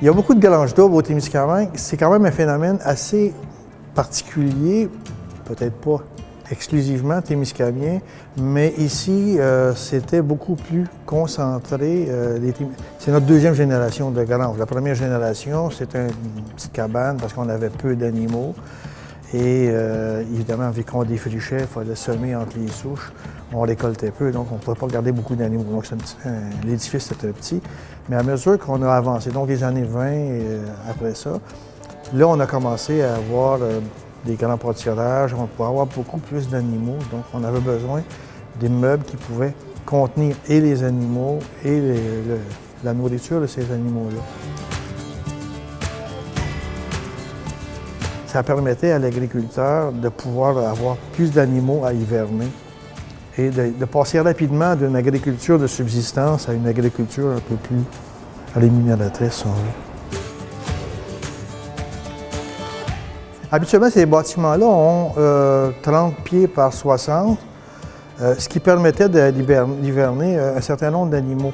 Il y a beaucoup de granges doubles au Témiscamingue. C'est quand même un phénomène assez particulier, peut-être pas exclusivement témiscamien, mais ici, c'était beaucoup plus concentré. C'est notre deuxième génération de granges. La première génération, c'était une petite cabane parce qu'on avait peu d'animaux. Et évidemment, vu qu'on défrichait, il fallait semer entre les souches. On récoltait peu, donc on ne pouvait pas garder beaucoup d'animaux. Donc l'édifice était petit. Mais à mesure qu'on a avancé, donc les années 20 et après ça, là, on a commencé à avoir des grands pâturages, on pouvait avoir beaucoup plus d'animaux. Donc on avait besoin des meubles qui pouvaient contenir et les animaux et la nourriture de ces animaux-là. Ça permettait à l'agriculteur de pouvoir avoir plus d'animaux à hiverner et de passer rapidement d'une agriculture de subsistance à une agriculture un peu plus rémunératrice, si on veut. Habituellement, ces bâtiments-là ont 30 pieds par 60, ce qui permettait d'hiverner un certain nombre d'animaux.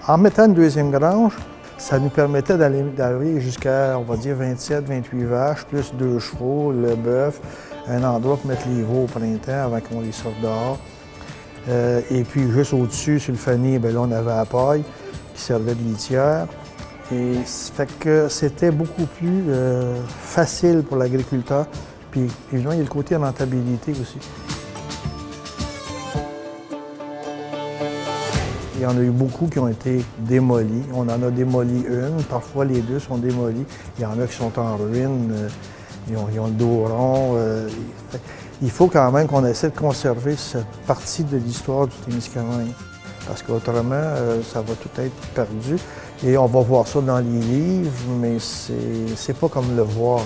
En mettant une deuxième grange, ça nous permettait d'arriver jusqu'à, on va dire, 27, 28 vaches, plus 2 chevaux, le bœuf, un endroit pour mettre les veaux au printemps avant qu'on les sorte dehors. Et puis, juste au-dessus, sur le fanier, bien là, on avait la paille qui servait de litière. Et ça fait que c'était beaucoup plus facile pour l'agriculteur. Puis, évidemment, il y a le côté rentabilité aussi. Il y en a eu beaucoup qui ont été démolis. On en a démoli une, parfois les deux sont démolis. Il y en a qui sont en ruine, ils ont le dos rond. Il faut quand même qu'on essaie de conserver cette partie de l'histoire du Témiscamingue. Parce qu'autrement, ça va tout être perdu. Et on va voir ça dans les livres, mais c'est pas comme le voir.